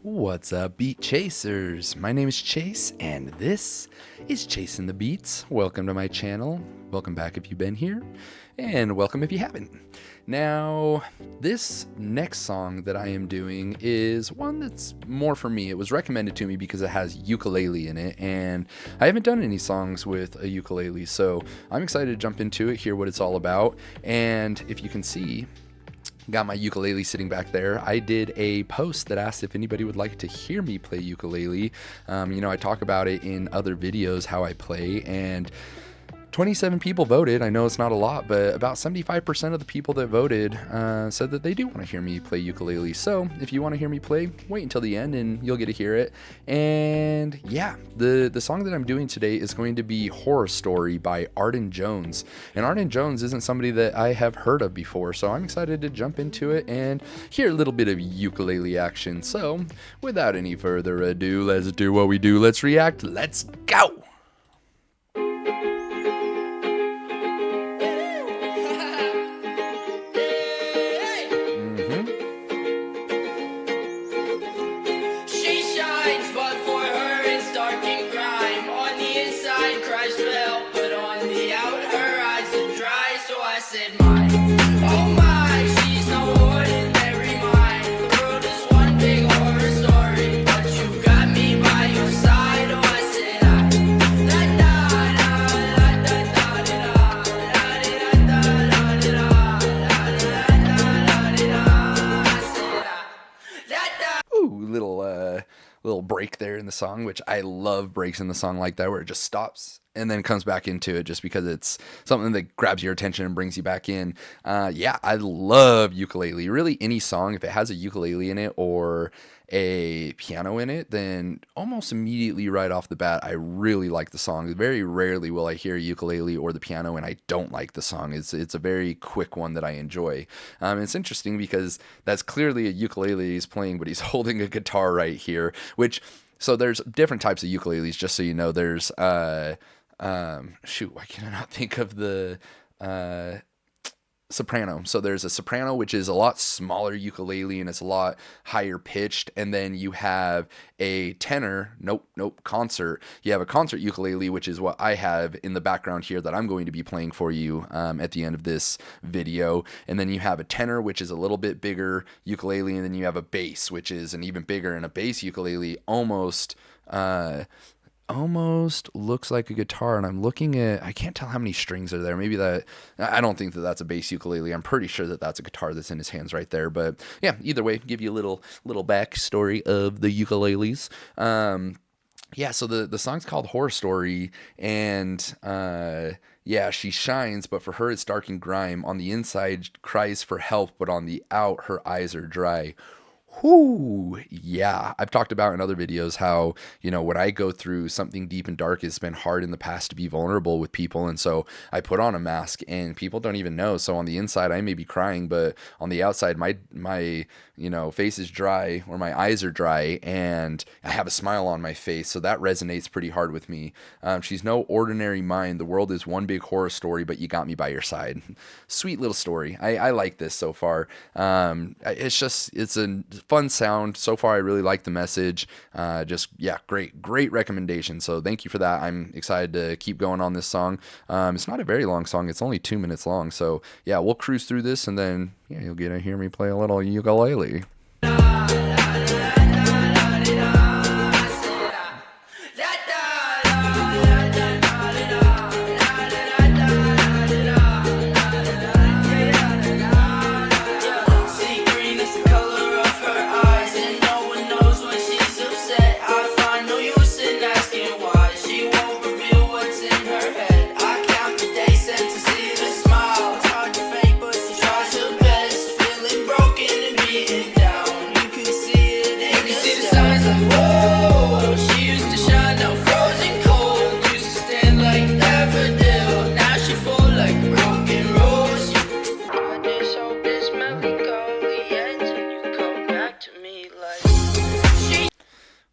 What's up, Beat Chasers? My name is Chase, and this is Chasing the Beats. Welcome to my channel. Welcome back if you've been here, and welcome if you haven't. Now, this next song that I am doing is one that's more for me. It was recommended to me because it has ukulele in it, and I haven't done any songs with a ukulele, so I'm excited to jump into it, hear what it's all about, and if you can see, got my ukulele sitting back there. I did a post that asked if anybody would like to hear me play ukulele. I talk about it in other videos, how I play, and 27 people voted. I know it's not a lot, but about 75% of the people that voted said that they do want to hear me play ukulele. So if you want to hear me play, wait until the end and you'll get to hear it. And yeah, the song that I'm doing today is going to be Horror Story by Arden Jones. And Arden Jones isn't somebody that I have heard of before, so I'm excited to jump into it and hear a little bit of ukulele action. So without any further ado, let's do what we do. Let's react. Let's go. Little break there in the song, which I love breaks in the song like that, where it just stops and then comes back into it just because it's something that grabs your attention and brings you back in. Yeah, I love ukulele. Really, any song, if it has a ukulele in it or a piano in it, then almost immediately right off the bat, I really like the song. Very rarely will I hear ukulele or the piano and I don't like the song. It's a very quick one that I enjoy. It's interesting because that's clearly a ukulele he's playing, but he's holding a guitar right here, so there's different types of ukuleles, just so you know. There's, why can I not think of the, soprano. So there's a soprano, which is a lot smaller ukulele and it's a lot higher pitched. And then you have a tenor, concert. You have a concert ukulele, which is what I have in the background here that I'm going to be playing for you at the end of this video. And then you have a tenor, which is a little bit bigger ukulele. And then you have a bass, which is an even bigger, and a bass ukulele almost looks like a guitar. And I'm looking at, I can't tell how many strings are there. Maybe that, I don't think that that's a bass ukulele. I'm pretty sure that that's a guitar that's in his hands right there. But yeah, either way, give you a little backstory of the ukuleles. Yeah, so the song's called Horror Story, and yeah, she shines, but for her it's dark and grime. On the inside cries for help, but on the out her eyes are dry. Whoo, yeah. I've talked about in other videos how, when I go through something deep and dark, it's been hard in the past to be vulnerable with people. And so I put on a mask and people don't even know. So on the inside, I may be crying, but on the outside, my face is dry, or my eyes are dry, and I have a smile on my face. So that resonates pretty hard with me. She's no ordinary mind. The world is one big horror story, but you got me by your side. Sweet little story. I like this so far. It's a fun sound so far. I really like the message. Great recommendation. So thank you for that. I'm excited to keep going on this song. It's not a very long song. It's only 2 minutes long. So yeah, we'll cruise through this, and then you'll get to hear me play a little ukulele.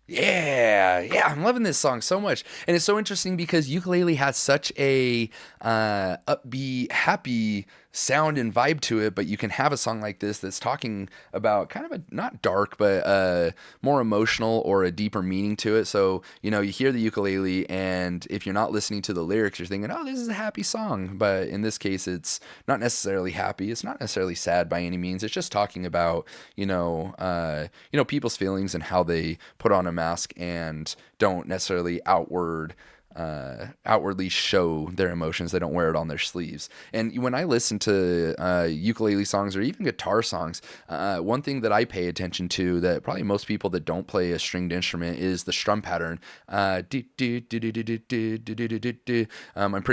Yeah, I'm loving this song so much. And it's so interesting because ukulele has such a upbeat, happy sound and vibe to it, but you can have a song like this that's talking about kind of a not dark, but more emotional or a deeper meaning to it. So, you know, you hear the ukulele, and if you're not listening to the lyrics, you're thinking, oh, this is a happy song. But in this case, it's not necessarily happy. It's not necessarily sad by any means. It's just talking about, people's feelings and how they put on a mask and don't necessarily outwardly show their emotions. They don't wear it on their sleeves. And when I listen to ukulele songs or even guitar songs, one thing that I pay attention to that probably most people that don't play a stringed instrument is the strum pattern. I'm pretty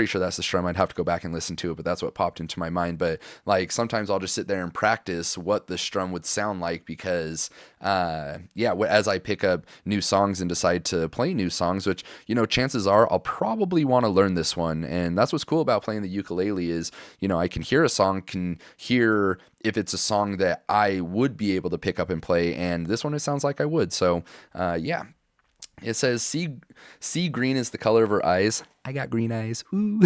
sure that's the strum. I'd have to go back and listen to it, but that's what popped into my mind. But like sometimes I'll just sit there and practice what the strum would sound like because, as I pick up new songs and decide to play new songs, which, chances are I'll probably want to learn this one. And that's what's cool about playing the ukulele is, I can hear a song, can hear if it's a song that I would be able to pick up and play. And this one, it sounds like I would. So, It says, sea green is the color of her eyes. I got green eyes. Ooh.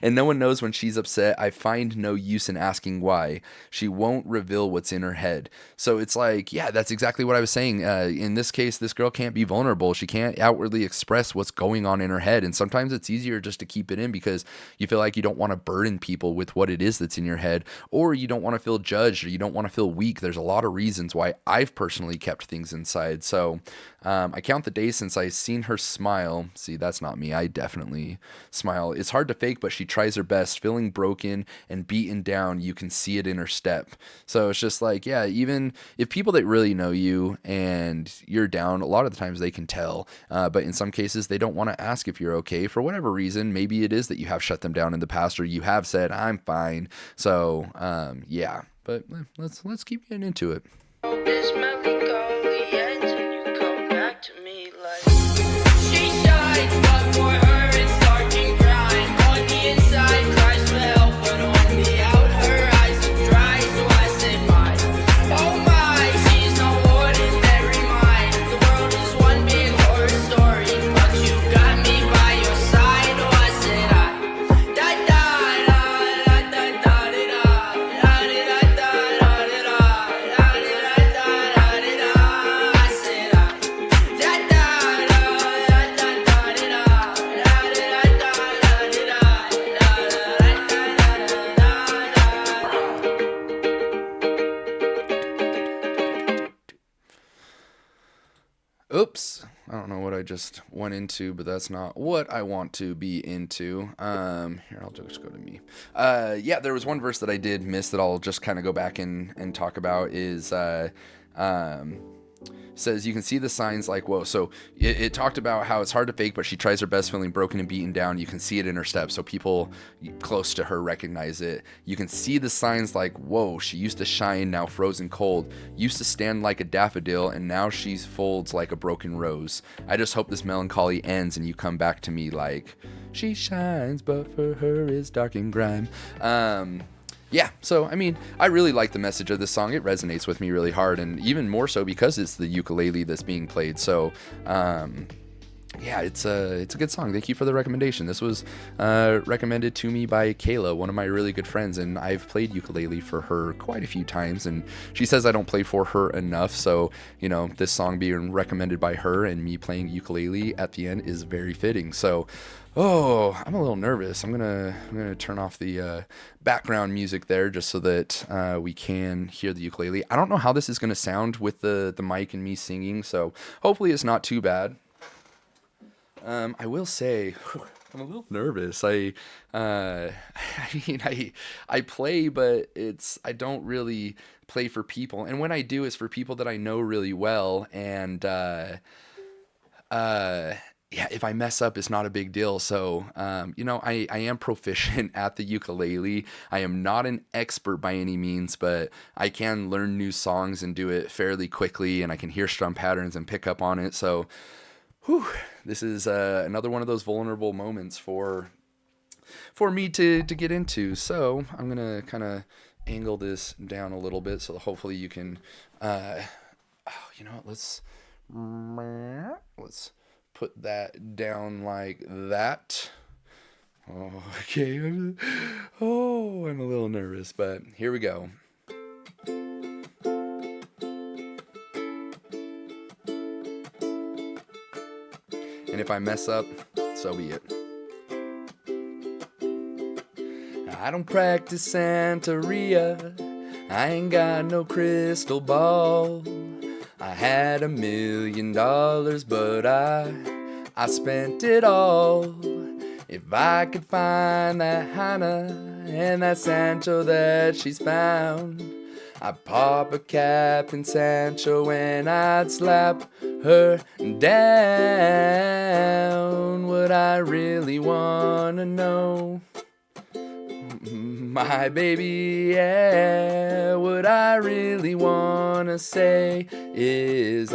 And no one knows when she's upset. I find no use in asking why. She won't reveal what's in her head. So it's like, yeah, that's exactly what I was saying. In this case, this girl can't be vulnerable. She can't outwardly express what's going on in her head. And sometimes it's easier just to keep it in because you feel like you don't want to burden people with what it is that's in your head, or you don't want to feel judged, or you don't want to feel weak. There's a lot of reasons why I've personally kept things inside. So I count the days since I've seen her smile. See, that's not me. I definitely smile. It's hard to fake, but she tries her best. Feeling broken and beaten down, you can see it in her step. So it's just like, yeah, even if people that really know you and you're down, a lot of the times they can tell. But in some cases, they don't want to ask if you're okay for whatever reason. Maybe it is that you have shut them down in the past, or you have said, I'm fine. So, yeah, but let's keep getting into it. This melancholy ends when you come back to me like she shines, but for her it's dark and grime. On the inside cries for help, but on the out her eyes are dry. So I said my, oh my, she's no ordinary mind. The world is one big horror story, but you got me by your side. Oh, I said I da da da da da da da da da da da da da. Oops. I don't know what I just went into, but that's not what I want to be into. Here, I'll just go to me. There was one verse that I did miss that I'll just kind of go back and talk about is, says you can see the signs like, whoa. So it talked about how it's hard to fake, but she tries her best, feeling broken and beaten down. You can see it in her steps. So people close to her recognize it. You can see the signs like, whoa, she used to shine, now frozen cold, used to stand like a daffodil, and now she folds like a broken rose. I just hope this melancholy ends and you come back to me like, she shines, but for her is dark and grime. Yeah, so, I mean, I really like the message of this song. It resonates with me really hard, and even more so because it's the ukulele that's being played. So, it's a good song. Thank you for the recommendation. This was recommended to me by Kayla, one of my really good friends, and I've played ukulele for her quite a few times, and she says I don't play for her enough, so, this song being recommended by her and me playing ukulele at the end is very fitting. So, I'm a little nervous. I'm gonna turn off the background music there just so that we can hear the ukulele. I don't know how this is gonna sound with the mic and me singing, so hopefully it's not too bad. I will say I'm a little nervous. I play, but I don't really play for people, and when I do, it's for people that I know really well, and if I mess up, it's not a big deal. So, I am proficient at the ukulele. I am not an expert by any means, but I can learn new songs and do it fairly quickly, and I can hear strum patterns and pick up on it. So, this is another one of those vulnerable moments for me to get into. So, I'm going to kind of angle this down a little bit so hopefully you can, let's put that down like that. Okay. I'm a little nervous, but here we go. And if I mess up, so be it. I don't practice Santeria. I ain't got no crystal ball. I had $1 million, but I spent it all. If I could find that Hannah and that Sancho that she's found, I'd pop a cap in Sancho and I'd slap her down. What I really wanna know, my baby, yeah, what I really wanna say is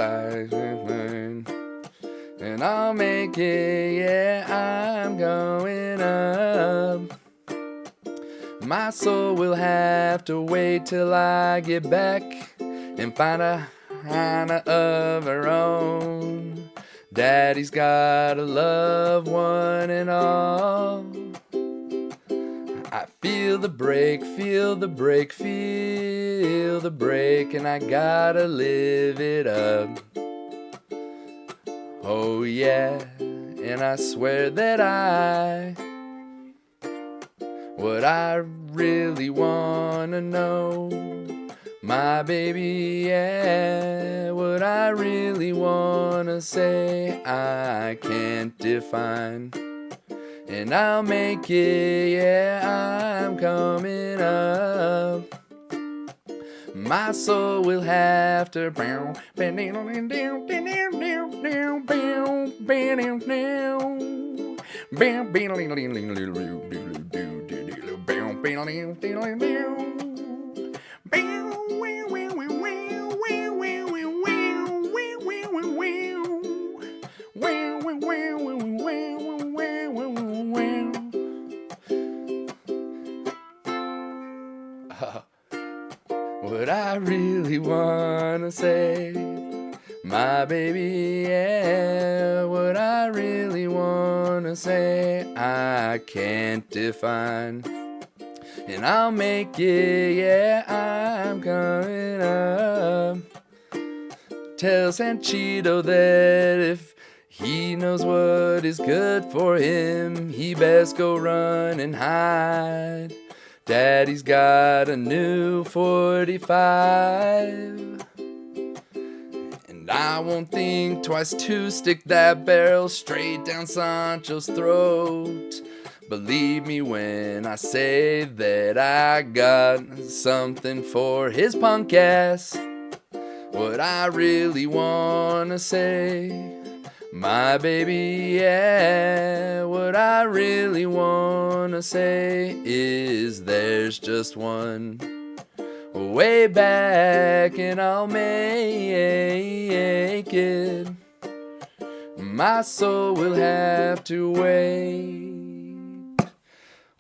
and I'll make it, yeah, I'm going up. My soul will have to wait till I get back and find a Hannah of her own. Daddy's got a loved one and all. I feel the break, feel the break, feel the break, and I gotta live it up. Oh yeah, and I swear that what I really wanna know, my baby, yeah, what I really wanna say, I can't define. And I'll make it, yeah, I'm coming up. My soul will have to what I really wanna say, my baby, yeah, what I really wanna say, I can't define. And I'll make it, yeah, I'm coming up. Tell Sanchito that if he knows what is good for him, he best go run and hide. Daddy's got a new 45, and I won't think twice to stick that barrel straight down Sancho's throat. Believe me when I say that I got something for his punk ass. What I really wanna say, my baby, yeah, what I really wanna say is there's just one way back and I'll make it. My soul will have to wait.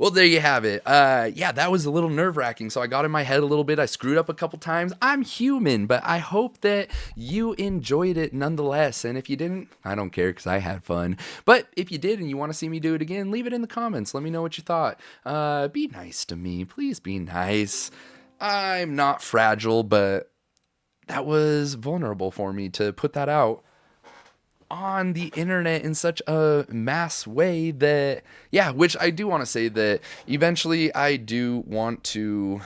Well, there you have it. Yeah, that was a little nerve-wracking, so I got in my head a little bit. I screwed up a couple times. I'm human, but I hope that you enjoyed it nonetheless. And if you didn't, I don't care because I had fun. But if you did and you want to see me do it again, leave it in the comments. Let me know what you thought. Be nice to me. Please be nice. I'm not fragile, but that was vulnerable for me to put that out on the internet in such a mass way that, yeah, which I do want to say that eventually I do want to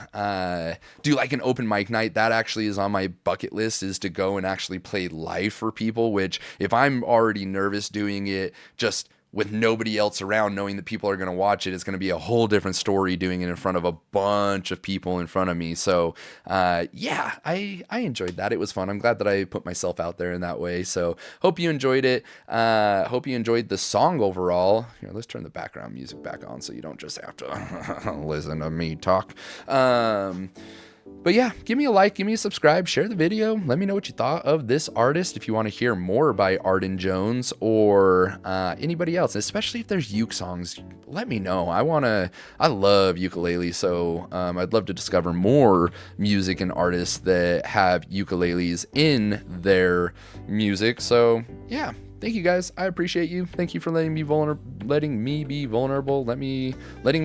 do like an open mic night. That actually is on my bucket list, is to go and actually play live for people, which if I'm already nervous doing it just with nobody else around, knowing that people are going to watch it, it's going to be a whole different story doing it in front of a bunch of people in front of me. So, yeah, I enjoyed that. It was fun. I'm glad that I put myself out there in that way. So hope you enjoyed it. Hope you enjoyed the song overall. Here, let's turn the background music back on so you don't just have to listen to me talk. But yeah, give me a like, give me a subscribe, share the video. Let me know what you thought of this artist. If you want to hear more by Arden Jones or anybody else, especially if there's uke songs, let me know. I love ukulele, so I'd love to discover more music and artists that have ukuleles in their music. So yeah, thank you guys. I appreciate you. Thank you for letting me be vulnerable, letting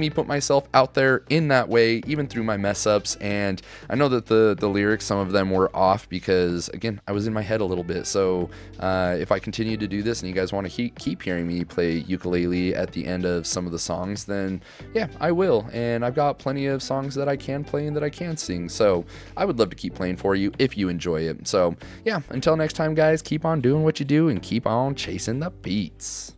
me put myself out there in that way, even through my mess ups. And I know that the lyrics, some of them were off because, again, I was in my head a little bit. So if I continue to do this and you guys want to keep hearing me play ukulele at the end of some of the songs, then yeah, I will. And I've got plenty of songs that I can play and that I can sing. So I would love to keep playing for you if you enjoy it. So yeah, until next time, guys, keep on doing what you do and keep on chasing the beats.